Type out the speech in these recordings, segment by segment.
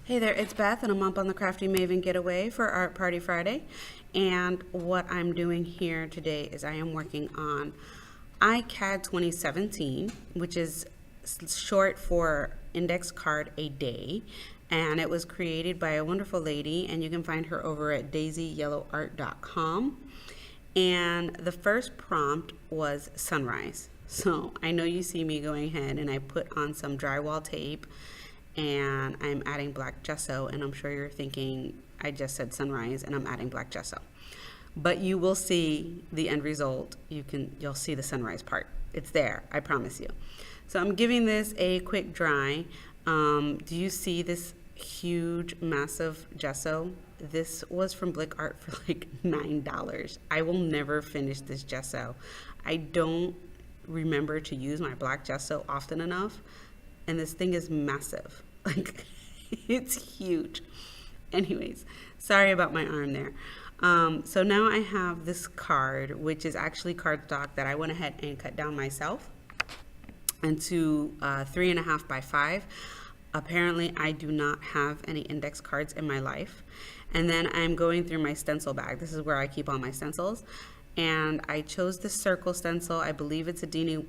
Hey there, it's Beth, and I'm up on the Crafty Maven Getaway for Art Party Friday. And what I'm doing here today is I am working on iCAD 2017, which is short for Index Card a Day. And it was created by a wonderful lady, and you can find her over at daisyyellowart.com. And the first prompt was sunrise. So I know you see me going ahead and I put on some drywall tape and I'm adding black gesso, and I'm sure you're thinking I just said sunrise and I'm adding black gesso. But you will see the end result. You'll see the sunrise part. It's there, I promise you. So I'm giving this a quick dry. Do you see this huge, massive gesso? This was from Blick Art for like $9. I will never finish this gesso. I don't remember to use my black gesso often enough, and this thing is massive. Like, it's huge. Anyways, sorry about my arm there. So now I have this card, which is actually cardstock that I went ahead and cut down myself into 3.5 by 5. Apparently I do not have any index cards in my life. And then I'm going through my stencil bag. This is where I keep all my stencils. And I chose the circle stencil. I believe it's a Dina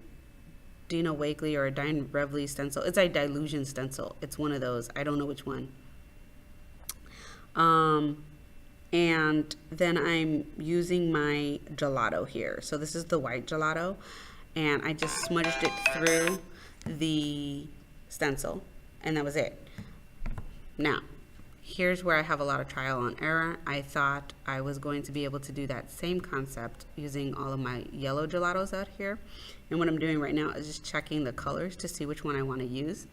Wakley or a Dine Revley stencil. It's a Dilution stencil. It's one of those. I don't know which one. And then I'm using my gelato here. So this is the white gelato, and I just smudged it through the stencil, and that was it. Now, here's where I have a lot of trial and error. I thought I was going to be able to do that same concept using all of my yellow gelatos out here. And what I'm doing right now is just checking the colors to see which one I want to use.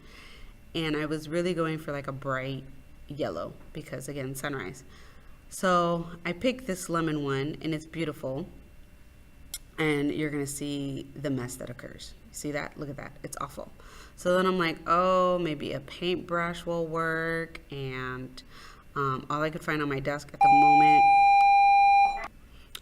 And I was really going for like a bright yellow because, again, sunrise. So I picked this lemon one, and it's beautiful. And you're going to see the mess that occurs. See that? Look at that. It's awful. So then I'm like, oh, maybe a paintbrush will work. And all I could find on my desk at the moment.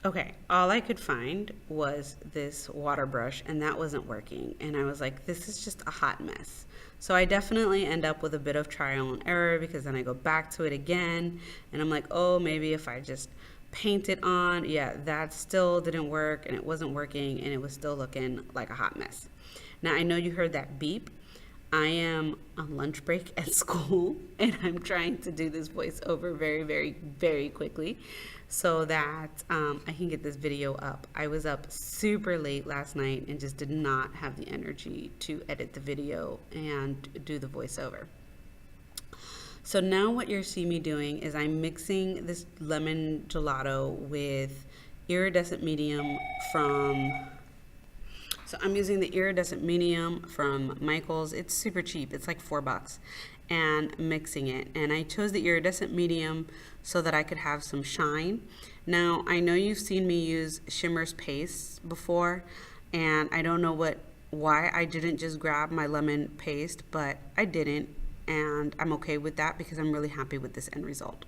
Okay, all I could find was this water brush, and that wasn't working. And I was like, this is just a hot mess. So I definitely end up with a bit of trial and error, because then I go back to it again, and I'm like, oh, maybe if I just paint it on. Yeah, that still didn't work, and it wasn't working, and it was still looking like a hot mess. Now, I know you heard that beep. I am on lunch break at school, and I'm trying to do this voiceover very, very, very quickly so that I can get this video up. I was up super late last night and just did not have the energy to edit the video and do the voiceover. So now what you're seeing me doing is I'm mixing this lemon gelato with iridescent medium from... So I'm using the iridescent medium from Michael's. It's super cheap. It's like $4. And mixing it. And I chose the iridescent medium so that I could have some shine. Now, I know you've seen me use Shimmer's paste before, and I don't know why I didn't just grab my lemon paste, but I didn't, and I'm okay with that because I'm really happy with this end result.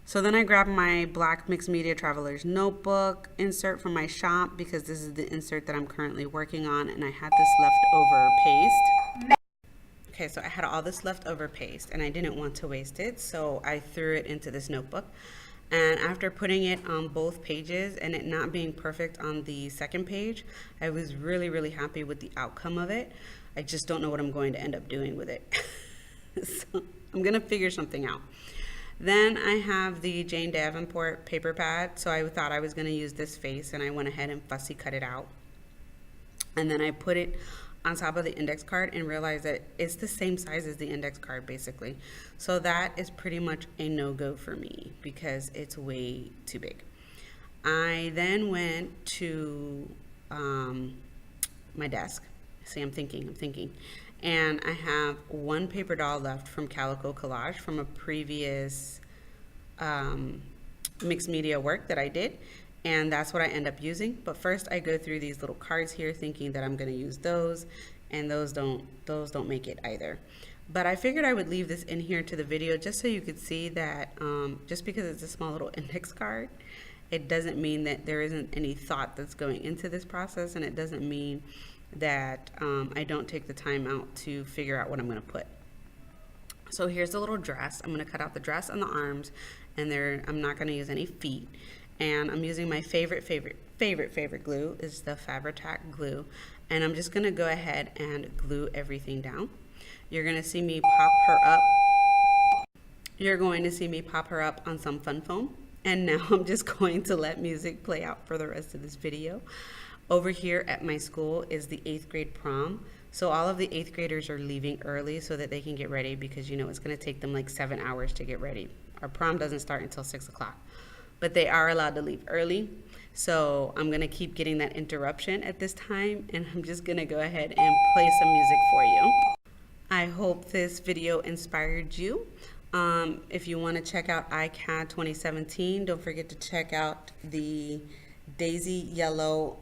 So then I grabbed my black mixed media traveler's notebook insert from my shop, because this is the insert that I'm currently working on, and I had this leftover paste. Okay, so I had all this leftover paste and I didn't want to waste it, so I threw it into this notebook. And after putting it on both pages and it not being perfect on the second page, I was really, really happy with the outcome of it. I just don't know what I'm going to end up doing with it. So I'm gonna figure something out. Then I have the Jane Davenport paper pad, so I thought I was going to use this face, and I went ahead and fussy cut it out. And then I put it on top of the index card and realized that it's the same size as the index card, basically. So that is pretty much a no-go for me because it's way too big. I then went to my desk. See, I'm thinking. And I have one paper doll left from Calico Collage from a previous mixed media work that I did. And that's what I end up using. But first I go through these little cards here thinking that I'm gonna use those, and those don't make it either. But I figured I would leave this in here to the video just so you could see that just because it's a small little index card, it doesn't mean that there isn't any thought that's going into this process, and it doesn't mean that I don't take the time out to figure out what I'm gonna put. So here's the little dress. I'm gonna cut out the dress and the arms, and I'm not gonna use any feet. And I'm using my favorite glue is the Fabri-Tac glue. And I'm just gonna go ahead and glue everything down. You're gonna see me pop her up. You're going to see me pop her up on some fun foam. And now I'm just going to let music play out for the rest of this video. Over here at my school is the 8th grade prom. So all of the 8th graders are leaving early so that they can get ready, because you know it's gonna take them like 7 hours to get ready. Our prom doesn't start until 6 o'clock, but they are allowed to leave early. So I'm gonna keep getting that interruption at this time, and I'm just gonna go ahead and play some music for you. I hope this video inspired you. If you want to check out iCAD 2017, don't forget to check out the Daisy Yellow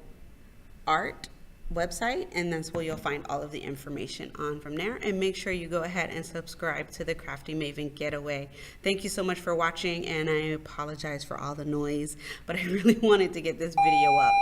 Art website, and that's where you'll find all of the information on from there. And make sure you go ahead and subscribe to the Crafty Maven Getaway. Thank you so much for watching, and I apologize for all the noise, but I really wanted to get this video up.